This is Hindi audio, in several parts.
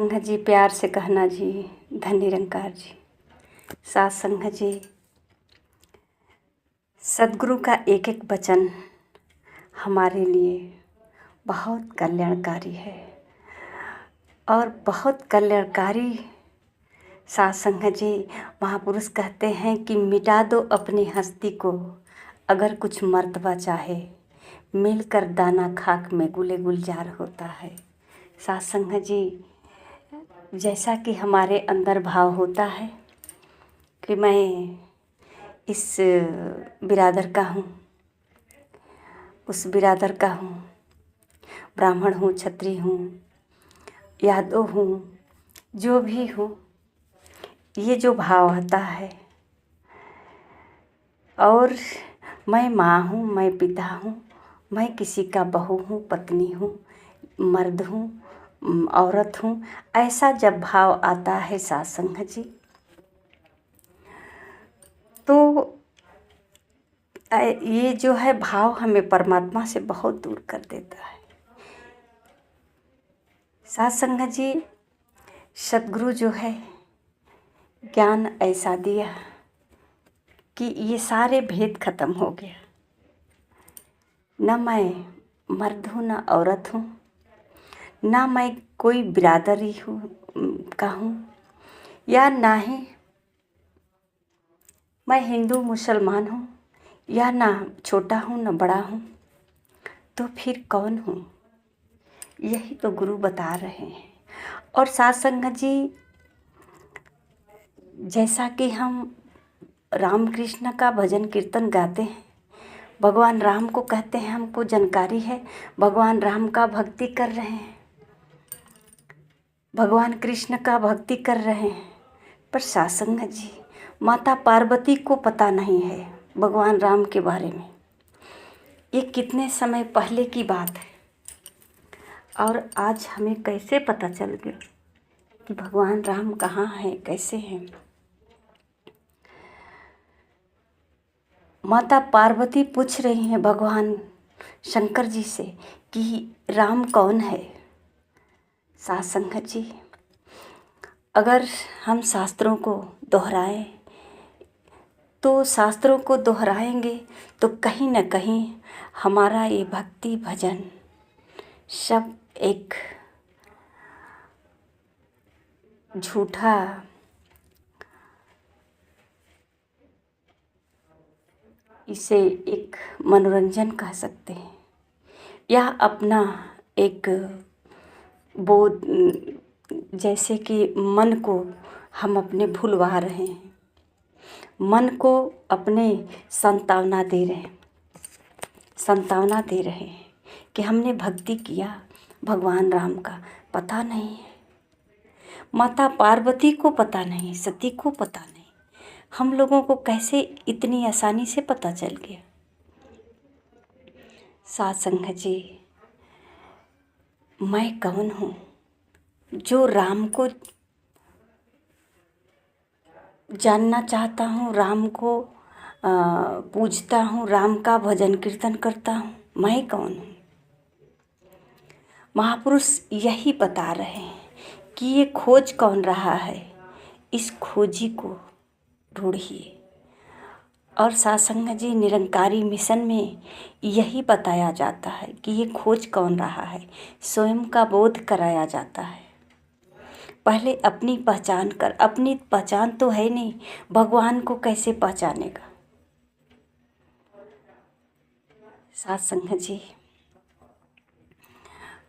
संग जी प्यार से कहना जी, धन निरंकार जी। सात संग जी, सदगुरु का एक एक वचन हमारे लिए बहुत कल्याणकारी है और बहुत कल्याणकारी। सात संग जी, महापुरुष कहते हैं कि मिटा दो अपनी हस्ती को, अगर कुछ मर्तबा चाहे मिलकर दाना खाक में गुले गुलजार होता है। सात संग जी, जैसा कि हमारे अंदर भाव होता है कि मैं इस बिरादर का हूँ, उस बिरादर का हूँ, ब्राह्मण हूँ, क्षत्रिय हूँ, यादव हूँ, जो भी हूँ, ये जो भाव आता है, और मैं माँ हूँ, मैं पिता हूँ, मैं किसी का बहू हूँ, पत्नी हूँ, मर्द हूँ, औरत हूँ, ऐसा जब भाव आता है सात संग जी, तो ये जो है भाव हमें परमात्मा से बहुत दूर कर देता है। सात संग जी, सद्गुरु जो है ज्ञान ऐसा दिया कि ये सारे भेद खत्म हो गया। न मैं मर्द हूँ, न औरत हूँ, ना मैं कोई बिरादरी हूँ का हूँ, या ना ही मैं हिंदू मुसलमान हूँ, या ना छोटा हूँ न बड़ा हूँ, तो फिर कौन हूँ? यही तो गुरु बता रहे हैं। और सात संगत जी, जैसा कि हम राम कृष्ण का भजन कीर्तन गाते हैं, भगवान राम को कहते हैं, हमको जानकारी है, भगवान राम का भक्ति कर रहे हैं, भगवान कृष्ण का भक्ति कर रहे हैं, पर सात संगत जी, माता पार्वती को पता नहीं है भगवान राम के बारे में। ये कितने समय पहले की बात है, और आज हमें कैसे पता चल गया कि भगवान राम कहाँ हैं, कैसे हैं। माता पार्वती पूछ रही हैं भगवान शंकर जी से कि राम कौन है। सात संगत जी, अगर हम शास्त्रों को दोहराएं, तो शास्त्रों को दोहराएंगे तो कहीं न कहीं हमारा ये भक्ति भजन सब एक झूठा इसे एक मनोरंजन कह सकते हैं, या अपना एक बोध, जैसे कि मन को हम अपने भुलवा रहे हैं, मन को अपने सांत्वना दे रहे हैं कि हमने भक्ति किया, भगवान राम का पता नहीं है, माता पार्वती को पता नहीं, सती को पता नहीं, हम लोगों को कैसे इतनी आसानी से पता चल गया। सात संगत जी, मैं कौन हूँ जो राम को जानना चाहता हूँ, राम को पूजता हूँ, राम का भजन कीर्तन करता हूँ, मैं कौन हूँ? महापुरुष यही बता रहे हैं कि ये खोज कौन रहा है, इस खोजी को ढूंढिए। और सात संगत जी, निरंकारी मिशन में यही बताया जाता है कि ये खोज कौन रहा है, स्वयं का बोध कराया जाता है। पहले अपनी पहचान कर, अपनी पहचान तो है नहीं, भगवान को कैसे पहचानेगा। सात संगत जी,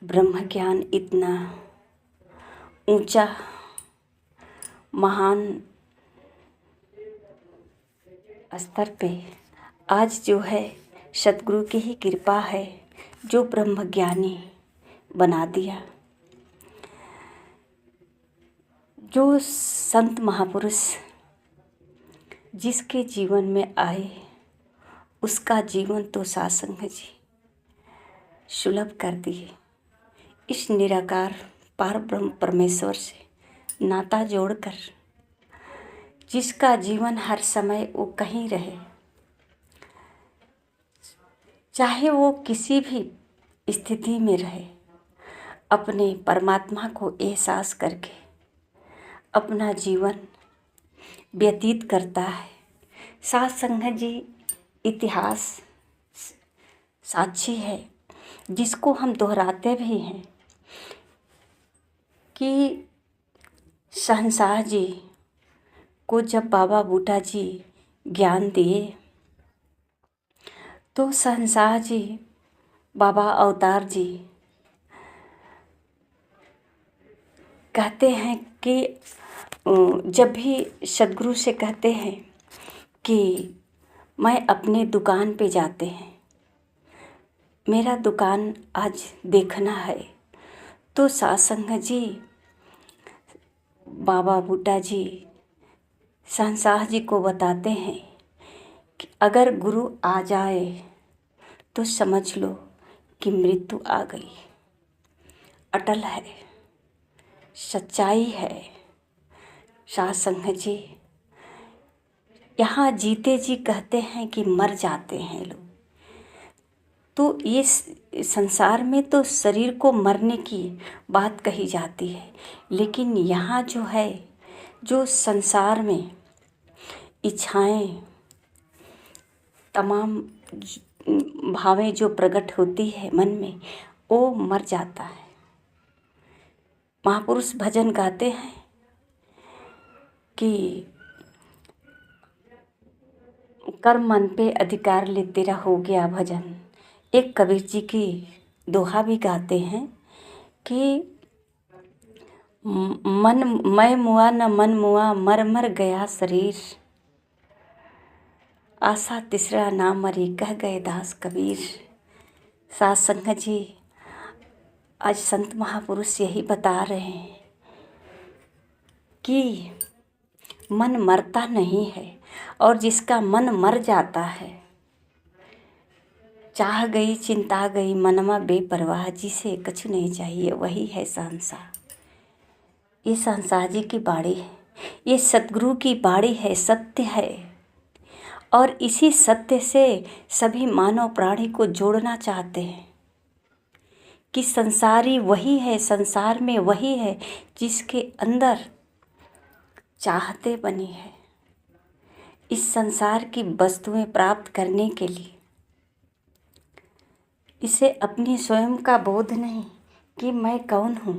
ब्रह्म ज्ञान इतना ऊंचा महान स्तर पे आज जो है सतगुरु की ही कृपा है, जो ब्रह्म ज्ञानी बना दिया। जो संत महापुरुष जिसके जीवन में आए, उसका जीवन तो सात संगत जी सुलभ कर दिए। इस निराकार पार ब्रह्म परमेश्वर से नाता जोड़कर, जिसका जीवन हर समय वो कहीं रहे, चाहे वो किसी भी स्थिति में रहे, अपने परमात्मा को एहसास करके अपना जीवन व्यतीत करता है। साथ संगत जी, इतिहास साक्षी है, जिसको हम दोहराते भी हैं, कि शहंशाह जी को जब बाबा बूटा जी ज्ञान दिए तो शहंशाह जी, बाबा अवतार जी कहते हैं कि जब भी सदगुरु से कहते हैं कि मैं अपने दुकान पे जाते हैं, मेरा दुकान आज देखना है, तो सासंग जी, बाबा बूटा जी शहंशाह जी को बताते हैं कि अगर गुरु आ जाए तो समझ लो कि मृत्यु आ गई। अटल है, सच्चाई है। सासंग जी, यहाँ जीते जी कहते हैं कि मर जाते हैं लोग, तो ये संसार में तो शरीर को मरने की बात कही जाती है, लेकिन यहाँ जो है, जो संसार में इच्छाएं, तमाम भावें जो प्रकट होती है मन में, वो मर जाता है। महापुरुष भजन गाते हैं कि कर मन पे अधिकार ले तेरा हो गया भजन। एक कबीर जी की दोहा भी गाते हैं कि मन मैं मुआ न मन मुआ, मर मर गया शरीर, आशा तीसरा ना मरी, कह गए दास कबीर। साथ संगत जी, आज संत महापुरुष यही बता रहे हैं कि मन मरता नहीं है, और जिसका मन मर जाता है, चाह गई चिंता गई मनमा बेपरवाह, जिसे कछु नहीं चाहिए वही है शहंशाह। ये शहंशाह जी की बाणी है, ये सतगुरु की बाणी है, सत्य है। और इसी सत्य से सभी मानव प्राणी को जोड़ना चाहते हैं कि संसारी वही है, संसार में वही है जिसके अंदर चाहते बनी है। इस संसार की वस्तुएं प्राप्त करने के लिए इसे अपनी स्वयं का बोध नहीं कि मैं कौन हूँ,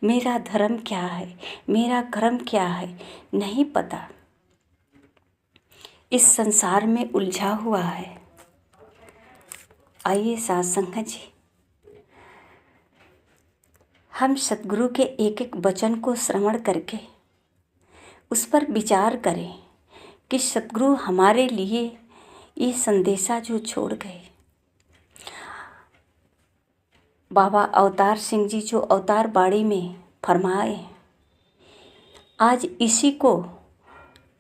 मेरा धर्म क्या है, मेरा कर्म क्या है, नहीं पता। इस संसार में उलझा हुआ है। आइए साथ संगत जी, हम सतगुरु के एक एक वचन को श्रवण करके उस पर विचार करें कि सतगुरु हमारे लिए ये संदेशा जो छोड़ गए, बाबा अवतार सिंह जी जो अवतार बाड़ी में फरमाए, आज इसी को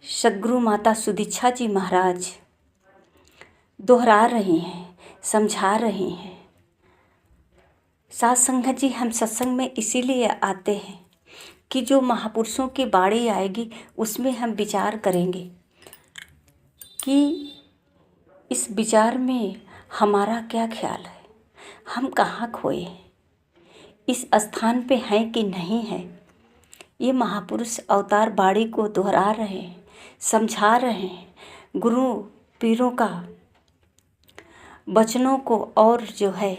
सतगुरु माता सुदीक्षा जी महाराज दोहरा रही हैं, समझा रही हैं। साथ संगत जी, हम सत्संग में इसीलिए आते हैं कि जो महापुरुषों की बाणी आएगी उसमें हम विचार करेंगे कि इस विचार में हमारा क्या ख्याल है, हम कहाँ खोए हैं, इस स्थान पे हैं कि नहीं है। ये महापुरुष अवतार बाणी को दोहरा रहे हैं, समझा रहे हैं, गुरु पीरों का वचनों को और जो है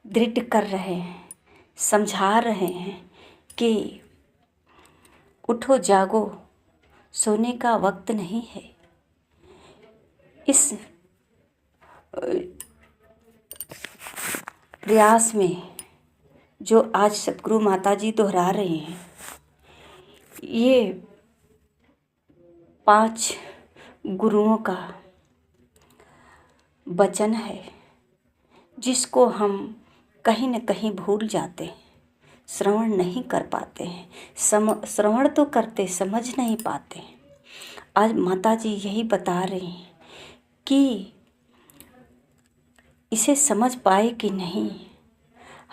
दृढ़ कर रहे हैं, समझा रहे हैं कि उठो जागो, सोने का वक्त नहीं है। इस प्रयास में जो आज सतगुरु माता जी दोहरा रहे हैं, ये 5 गुरुओं का वचन है, जिसको हम कहीं न कहीं भूल जाते हैं, श्रवण नहीं कर पाते हैं। श्रवण तो करते, समझ नहीं पाते हैं। आज माता जी यही बता रही हैं कि इसे समझ पाए कि नहीं,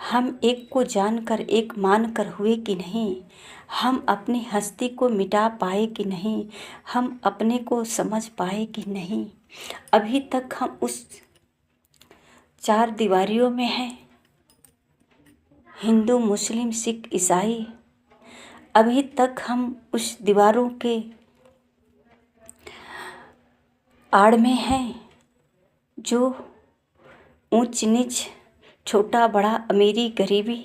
हम एक को जानकर एक मानकर हुए कि नहीं, हम अपनी हस्ती को मिटा पाए कि नहीं, हम अपने को समझ पाए कि नहीं। अभी तक हम उस 4 दीवारियों में हैं हिंदू, मुस्लिम, सिख, ईसाई, अभी तक हम उस दीवारों के आड़ में हैं जो ऊंच नीच, छोटा बड़ा, अमीरी गरीबी,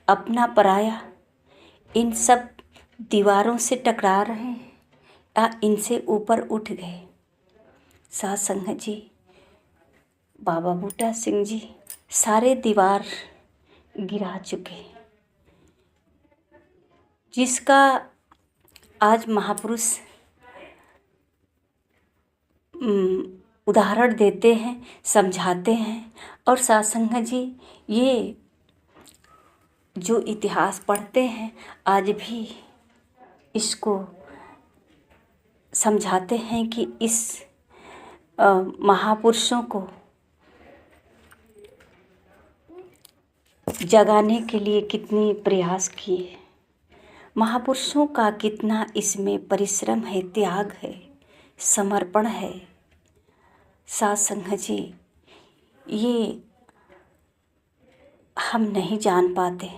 अपना पराया, इन सब दीवारों से टकरा रहे हैं या इनसे ऊपर उठ गए। साध संगत जी, बाबा बूटा सिंह जी सारे दीवार गिरा चुके, जिसका आज महापुरुष उदाहरण देते हैं, समझाते हैं। और साध संगत जी, ये जो इतिहास पढ़ते हैं आज भी इसको समझाते हैं कि इस महापुरुषों को जगाने के लिए कितनी प्रयास किए, महापुरुषों का कितना इसमें परिश्रम है, त्याग है, समर्पण है। साध संगत जी, ये हम नहीं जान पाते,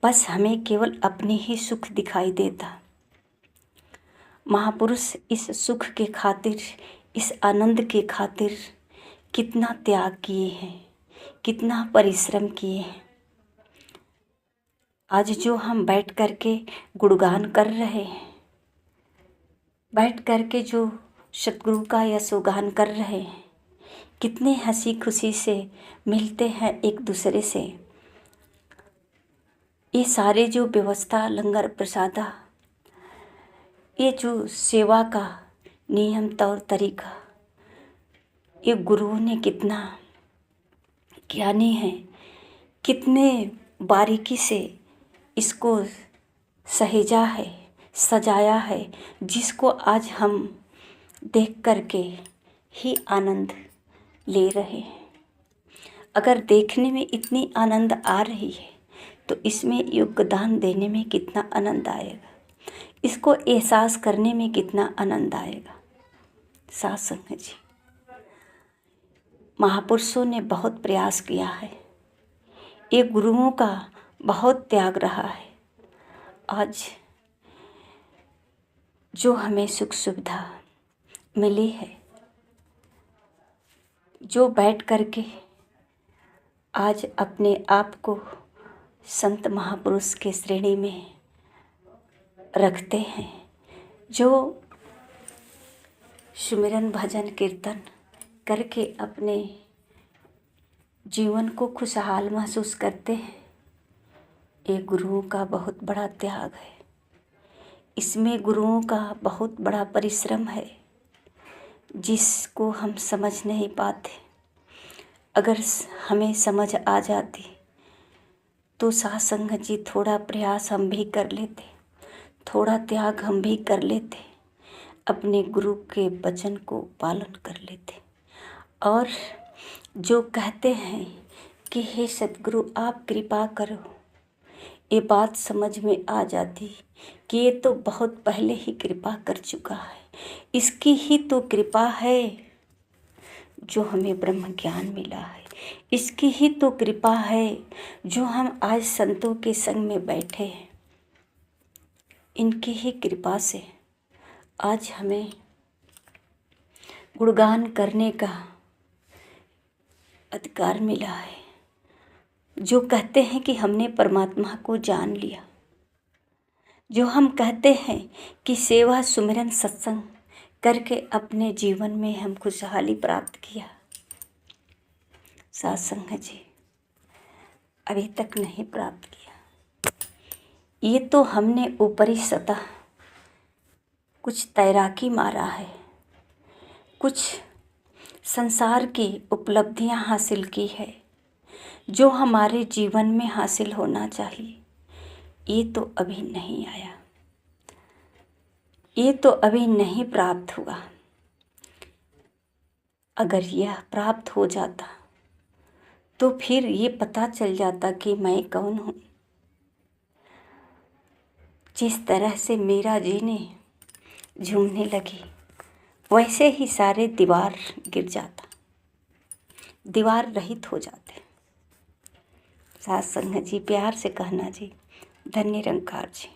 बस हमें केवल अपने ही सुख दिखाई देता। महापुरुष इस सुख के खातिर, इस आनंद के खातिर कितना त्याग किए हैं, कितना परिश्रम किए हैं। आज जो हम बैठ कर के गुणगान कर रहे हैं, बैठ कर के जो सतगुरु का यशोगान कर रहे हैं, कितने हंसी खुशी से मिलते हैं एक दूसरे से। ये सारे जो व्यवस्था, लंगर प्रसादा, ये जो सेवा का नियम तौर तरीका, ये गुरुओं ने कितना ज्ञानी है, कितने बारीकी से इसको सहेजा है, सजाया है, जिसको आज हम देख करके ही आनंद ले रहे हैं। अगर देखने में इतनी आनंद आ रही है तो इसमें योगदान देने में कितना आनंद आएगा, इसको एहसास करने में कितना आनंद आएगा। साध संगत जी, महापुरुषों ने बहुत प्रयास किया है, ये गुरुओं का बहुत त्याग रहा है। आज जो हमें सुख सुविधा मिली है, जो बैठ करके आज अपने आप को संत महापुरुष के श्रेणी में रखते हैं, जो सुमिरन भजन कीर्तन करके अपने जीवन को खुशहाल महसूस करते हैं, ये गुरुओं का बहुत बड़ा त्याग है। इसमें गुरुओं का बहुत बड़ा परिश्रम है, जिसको हम समझ नहीं पाते। अगर हमें समझ आ जाती तो साध संगत जी थोड़ा प्रयास हम भी कर लेते, थोड़ा त्याग हम भी कर लेते, अपने गुरु के वचन को पालन कर लेते। और जो कहते हैं कि हे सतगुरु आप कृपा करो, ये बात समझ में आ जाती कि ये तो बहुत पहले ही कृपा कर चुका है, इसकी ही तो कृपा है जो हमें ब्रह्म ज्ञान मिला है, इसकी ही तो कृपा है जो हम आज संतों के संग में बैठे हैं। इनकी ही कृपा से आज हमें गुणगान करने का अधिकार मिला है। जो कहते हैं कि हमने परमात्मा को जान लिया, जो हम कहते हैं कि सेवा सुमिरन सत्संग करके अपने जीवन में हम खुशहाली प्राप्त किया, साध संगत जी अभी तक नहीं प्राप्त किया। ये तो हमने ऊपरी सतह कुछ तैराकी मारा है, कुछ संसार की उपलब्धियां हासिल की है, जो हमारे जीवन में हासिल होना चाहिए, ये तो अभी नहीं आया, ये तो अभी नहीं प्राप्त हुआ। अगर यह प्राप्त हो जाता तो फिर ये पता चल जाता कि मैं कौन हूँ। जिस तरह से मेरा जीने झूमने लगी, वैसे ही सारे दीवार गिर जाता, दीवार रहित हो जाते। सात संग जी, प्यार से कहना जी। धन्य निरंकार जी।